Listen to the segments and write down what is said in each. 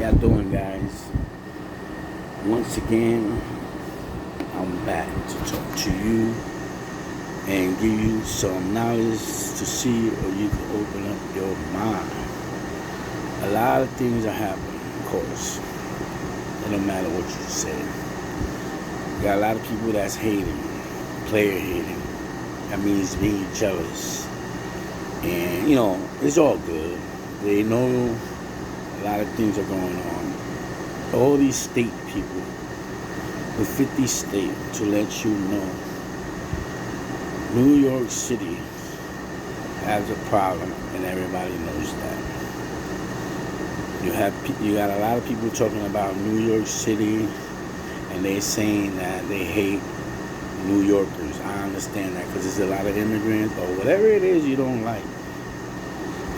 y'all doing, guys? Once again, I'm back to talk to you and give you some knowledge to see or you can open up your mind. A lot of things are happening, of course. It don't matter what you say. You got a lot of people that's hating, player hating. That means being jealous. And, it's all good. They know a lot of things are going on. All these state people, the 50 states, to let you know, New York City has a problem, and everybody knows that. You got a lot of people talking about New York City, and they're saying that they hate New Yorkers. I understand that because there's a lot of immigrants or whatever it is you don't like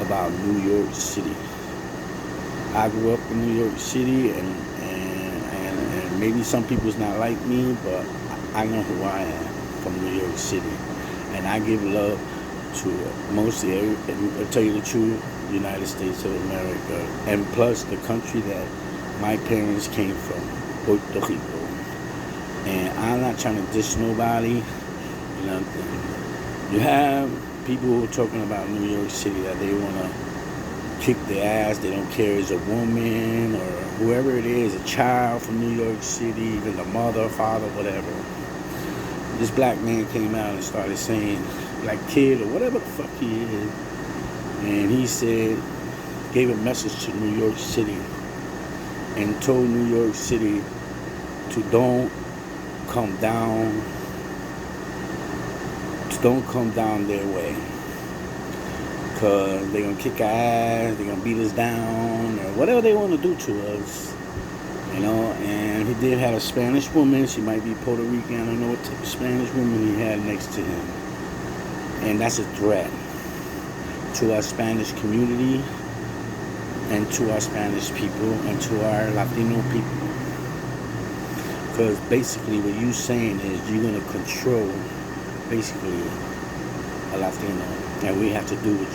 about New York City. I grew up in New York City, and maybe some people's not like me, but I know who I am from New York City, and I give love to mostly, I'll tell you the truth, the United States of America, and plus the country that my parents came from, Puerto Rico. And I'm not trying to diss nobody, You have people talking about New York City that they want to kick their ass. They don't care as a woman or whoever it is, a child from New York City, even the mother, father, whatever. This black man came out and started saying, black kid or whatever the fuck he is, and he said, gave a message to New York City and told New York City to don't come down their way, because they're going to kick our ass, they're going to beat us down, or whatever they want to do to us, and he did have a Spanish woman. She might be Puerto Rican. I don't know what type of Spanish woman he had next to him, and that's a threat to our Spanish community and to our Spanish people and to our Latino people, because basically what you're saying is you're going to control basically a Latino, and we have to do it.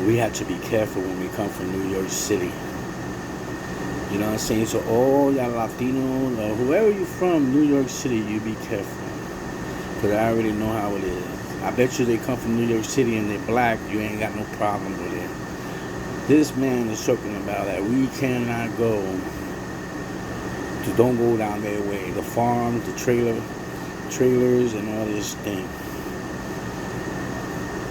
We have to be careful when we come from New York City. You know what I'm saying? So all y'all Latinos or whoever you're from, New York City, you be careful, because I already know how it is. I bet you they come from New York City and they're black, you ain't got no problem with it. This man is talking about that we cannot don't go down their way. The farms, the trailers and all this thing.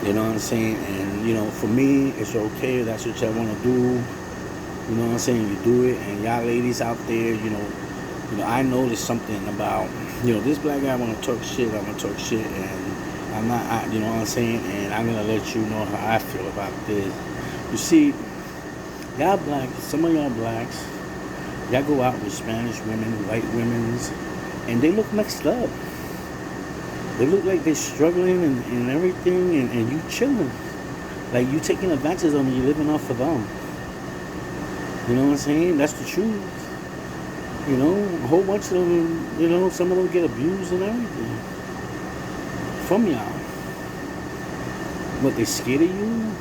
You know what I'm saying? And for me, it's okay if that's what y'all want to do. You know what I'm saying? You do it. And y'all ladies out there, I noticed something about, this black guy want to talk shit. I'm going to talk shit, and I'm not, you know what I'm saying? And I'm going to let you know how I feel about this. You see, y'all black, some of y'all blacks, y'all go out with Spanish women, white women, and they look messed up. They look like they're struggling and everything, and you chilling. Like you taking advantage of them, you living off of them. You know what I'm saying? That's the truth. A whole bunch of them, some of them get abused and everything from y'all. But they scared of you.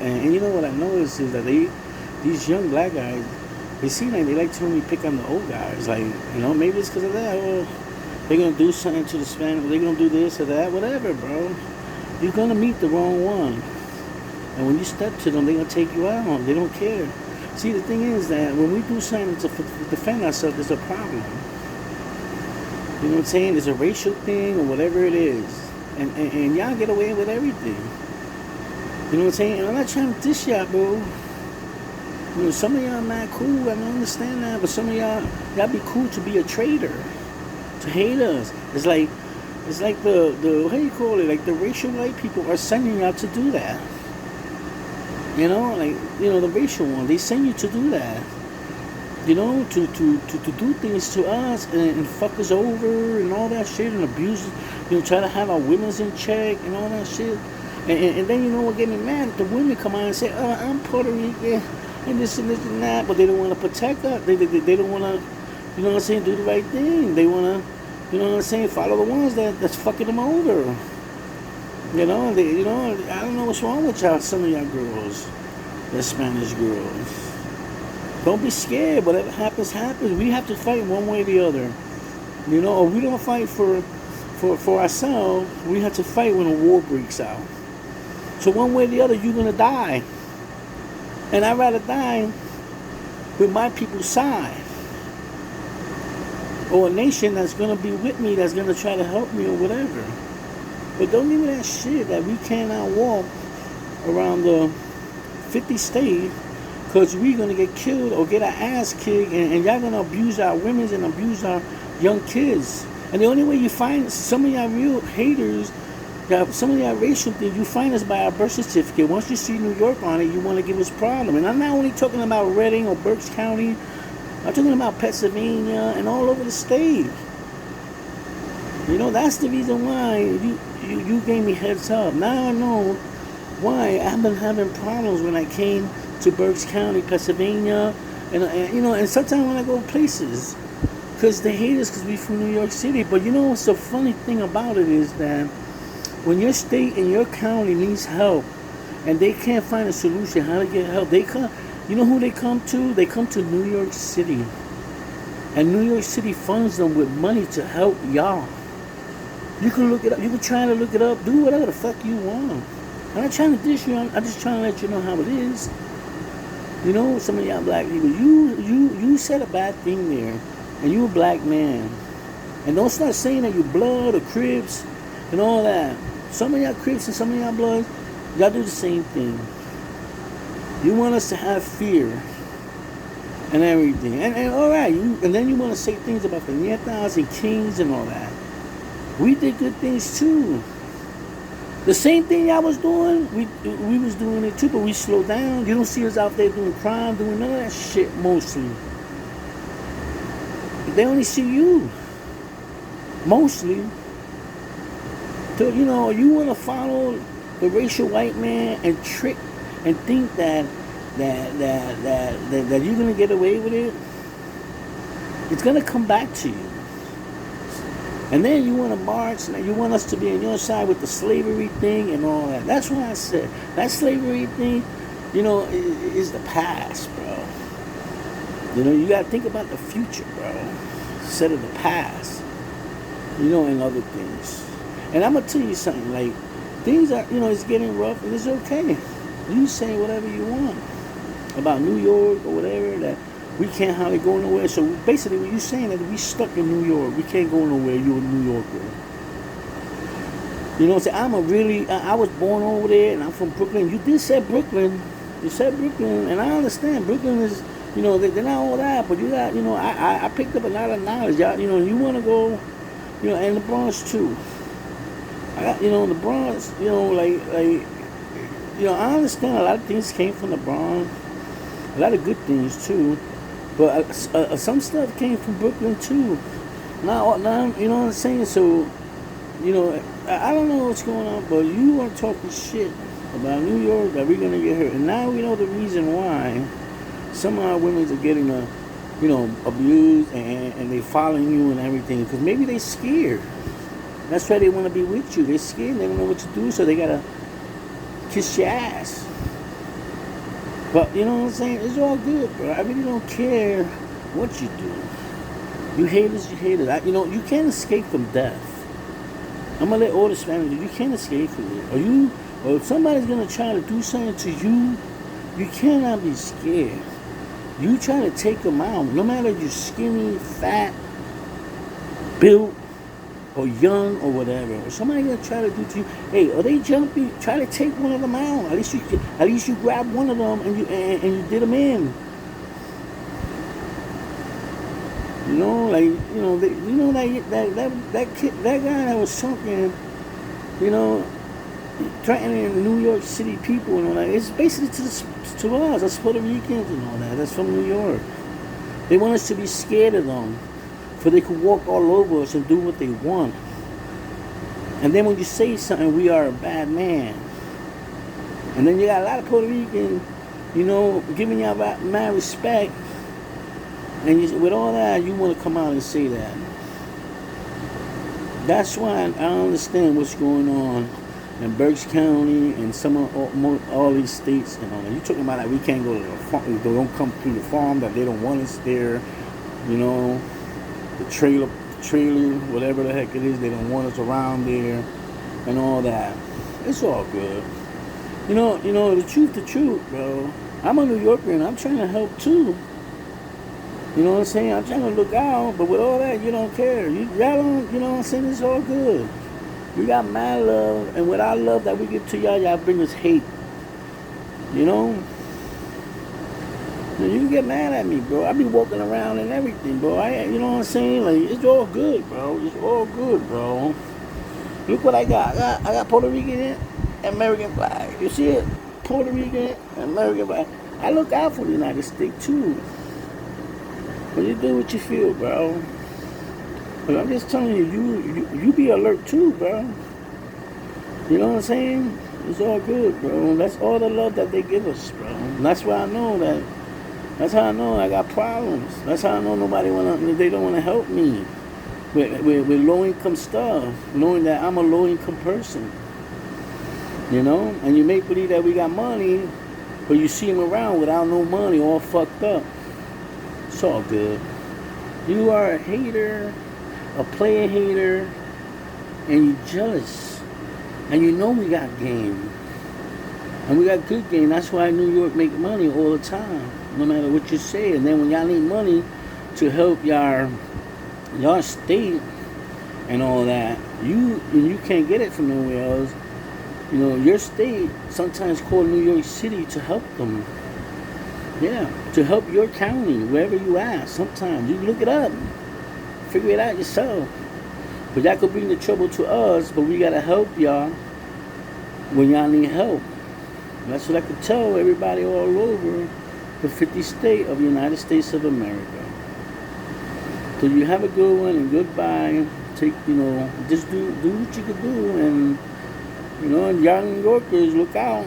And what I noticed is that these young black guys, they seem like they like to only pick on the old guys. Like, maybe it's because of that. Or they're going to do something to the Spanish. They're going to do this or that. Whatever, bro. You're going to meet the wrong one. And when you step to them, they're going to take you out. They don't care. See, the thing is that when we do something to defend ourselves, there's a problem. You know what I'm saying? It's a racial thing or whatever it is. And y'all get away with everything. You know what I'm saying? And I'm not trying to diss y'all, bro. Some of y'all not cool. I don't understand that. But some of y'all be cool to be a traitor, to hate us. It's like the how you call it? Like the racial white people are sending y'all to do that. The racial one, they send you to do that. To do things to us and fuck us over and all that shit and abuse, try to have our women's in check and all that shit. And then what get me mad? The women come out and say, "Oh, I'm Puerto Rican and this and that," but they don't want to protect us. They don't want to, do the right thing. They want to, follow the ones that's fucking them over. I don't know what's wrong with y'all, some of y'all girls, the Spanish girls. Don't be scared. Whatever happens, happens. We have to fight one way or the other. Or we don't fight for ourselves. We have to fight when a war breaks out. So one way or the other, you're gonna die. And I'd rather die with my people's side. Or a nation that's gonna be with me, that's gonna try to help me or whatever. But don't give me that shit that we cannot walk around the 50 states because we're going to get killed or get our ass kicked, and y'all going to abuse our women and abuse our young kids. And the only way you find some of y'all real haters, some of y'all racial things, you find us by our birth certificate. Once you see New York on it, you want to give us problem. And I'm not only talking about Reading or Berks County, I'm talking about Pennsylvania and all over the state. That's the reason why you gave me heads up. Now I know why I've been having problems when I came to Berks County, Pennsylvania, and sometimes when I go places, because they hate us because we from New York City. But what's the funny thing about it is that when your state and your county needs help and they can't find a solution how to get help, they come. You know who they come to? They come to New York City, and New York City funds them with money to help y'all. You can look it up. You can try to look it up. Do whatever the fuck you want. I'm not trying to dish you. I'm just trying to let you know how it is. Some of y'all black people, you said a bad thing there, and you a black man. And don't start saying that you blood or Crips and all that. Some of y'all Crips and some of y'all blood, y'all do the same thing. You want us to have fear and everything. And all right, and then you want to say things about the Nietas and Kings and all that. We did good things too. The same thing y'all was doing, we was doing it too, but we slowed down. You don't see us out there doing crime, doing none of that shit mostly. They only see you. Mostly. So, you want to follow the racial white man and trick and think that you're going to get away with it. It's going to come back to you. And then you want to march, and you want us to be on your side with the slavery thing and all that. That's why I said, that slavery thing, is the past, bro. You got to think about the future, bro, instead of the past, and other things. And I'm going to tell you something, like, things are, it's getting rough, and it's okay. You say whatever you want about New York or whatever, that we can't hardly go nowhere. So basically, what you're saying is that we stuck in New York. We can't go nowhere. You're a New Yorker. You know what I'm saying? I was born over there, and I'm from Brooklyn. You did say Brooklyn. You said Brooklyn, and I understand. Brooklyn is, they're not all that, but you got, I picked up a lot of knowledge. You want to go, and the Bronx too. I got, the Bronx, I understand a lot of things came from the Bronx. A lot of good things too. But some stuff came from Brooklyn too. Now, you know what I'm saying? So, I don't know what's going on, but you are talking shit about New York that we're gonna get hurt, and now we know the reason why some of our women are getting, abused and they following you and everything, because maybe they're scared. That's why they want to be with you. They're scared. They don't know what to do, so they gotta kiss your ass. But, you know what I'm saying? It's all good, bro. I really don't care what you do. You haters, you haters. You can't escape from death. I'm going to let all the Spanish do. You can't escape from it. Or if somebody's going to try to do something to you, you cannot be scared. You try to take them out. No matter if you're skinny, fat, built, or young, or whatever, or somebody gonna try to do to you, hey, are they jumpy? Try to take one of them out. At least you grab one of them and you did them in. That guy that was talking, threatening New York City people and all that. It's basically to us, us Puerto Ricans and all that. That's from New York. They want us to be scared of them, for they could walk all over us and do what they want. And then when you say something, we are a bad man. And then you got a lot of Puerto Ricans, giving y'all mad respect. And with all that, you want to come out and say that. That's why I understand what's going on and Berks County and some of all these states and all that. You talking about that we can't go to the farm, they don't come through the farm, that they don't want us there, you know, the trailer, whatever the heck it is, they don't want us around there and all that. It's all good. You know, the truth, bro. I'm a New Yorker and I'm trying to help too. You know what I'm saying? I'm trying to look out, but with all that, you don't care. Y'all don't, you know what I'm saying? It's all good. We got mad love, and with our love that we give to y'all bring us hate. You know? You can get mad at me, bro. I be walking around and everything, bro. You know what I'm saying? Like, it's all good, bro. It's all good, bro. Look what I got. I got Puerto Rican American flag. You see it? Puerto Rican American flag. I look out for the United States, too. But you do what you feel, bro. But I'm just telling you, you be alert too, bro. You know what I'm saying? It's all good, bro. That's all the love that they give us, bro. And that's why I know that. That's how I know I got problems. That's how I know they don't wanna help me with low income stuff, knowing that I'm a low income person. You know, and you make believe that we got money, but you see them around without no money, all fucked up. It's all good. You are a hater, a player hater, and you jealous. And you know we got game. And we got good game. That's why New York make money all the time, no matter what you say. And then when y'all need money to help y'all state and all that, you can't get it from nowhere else. You know, your state sometimes call New York City to help them. Yeah, to help your county, wherever you at. Sometimes you look it up, figure it out yourself. But that could bring the trouble to us, but we gotta help y'all when y'all need help. And that's what I could tell everybody all over the 50 state of the United States of America. So you have a good one and goodbye. Just do what you could do, and y'all New Yorkers, look out.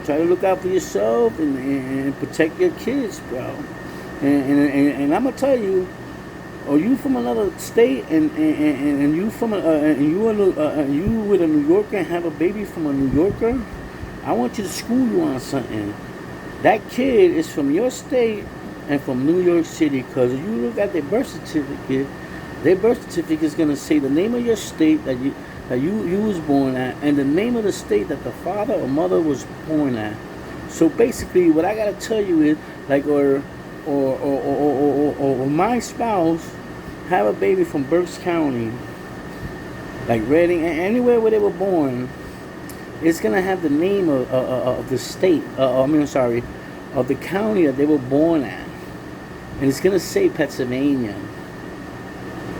Try to look out for yourself and protect your kids, bro. And I'm gonna tell you, or you from another state and you from you with a New Yorker and have a baby from a New Yorker, I want you to school you on something. That kid is from your state and from New York City, because if you look at their birth certificate is gonna say the name of your state that you was born at, and the name of the state that the father or mother was born at. So basically, what I gotta tell you is, like, or my spouse have a baby from Berks County, like Reading, and anywhere where they were born, it's gonna have the name of the state. Of the county that they were born at, and it's gonna say Pennsylvania.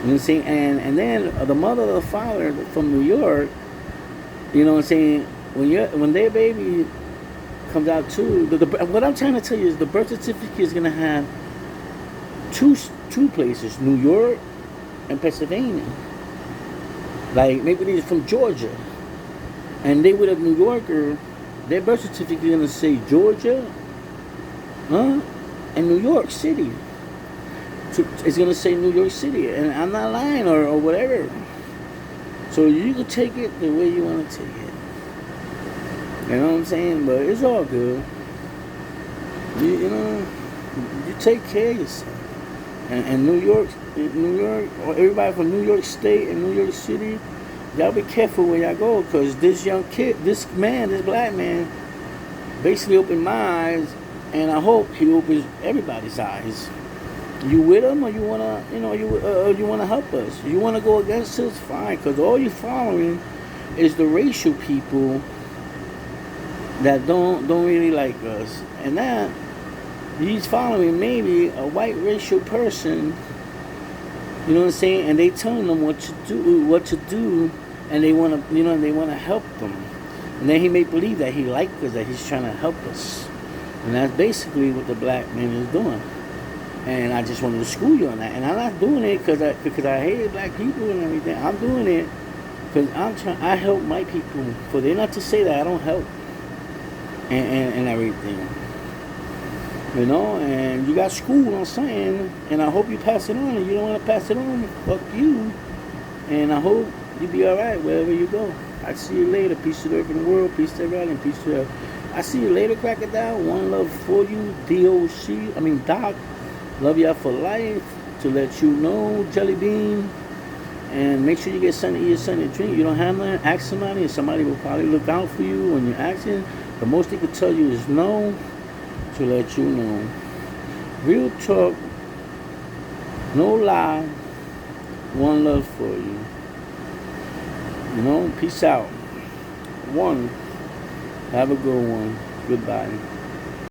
You know what I'm saying? And then the mother or the father from New York, you know what I'm saying, when their baby comes out too, what I'm trying to tell you is the birth certificate is going to have two places, New York and Pennsylvania. Like, maybe they're from Georgia, and they with a New Yorker, their birth certificate is going to say Georgia, and New York City. So it's gonna say New York City, and I'm not lying or whatever. So you can take it the way you want to take it. You know what I'm saying? But it's all good. You take care of yourself. And New York, or everybody from New York State and New York City, y'all be careful where y'all go, because this young kid, this black man, basically opened my eyes, and I hope he opens everybody's eyes. You with them, or you wanna, you wanna help us? You wanna go against us? Fine, because all you're following is the racial people that don't really like us, and that he's following maybe a white racial person. You know what I'm saying? And they telling them what to do, and they wanna, they wanna help them, and then he may believe that he likes us, that he's trying to help us, and that's basically what the black man is doing. And I just wanted to school you on that. And I'm not doing it because I hate black people and everything. I'm doing it because I help my people. For they're not to say that I don't help and everything. And you got school on something, and I hope you pass it on. And you don't want to pass it on, fuck you. And I hope you be alright wherever you go. I see you later. Peace to the earth and the world. Peace to everybody and peace to I see you later, Crocodile. One love for you, DOC. I mean, Doc. Love y'all for life. To let you know, Jelly Bean. And make sure you get something to eat, something to drink. You don't have nothing, ask somebody, and somebody will probably look out for you when you're asking. The most they could tell you is no, to let you know. Real talk, no lie, one love for you. You know, peace out. One, have a good one. Goodbye.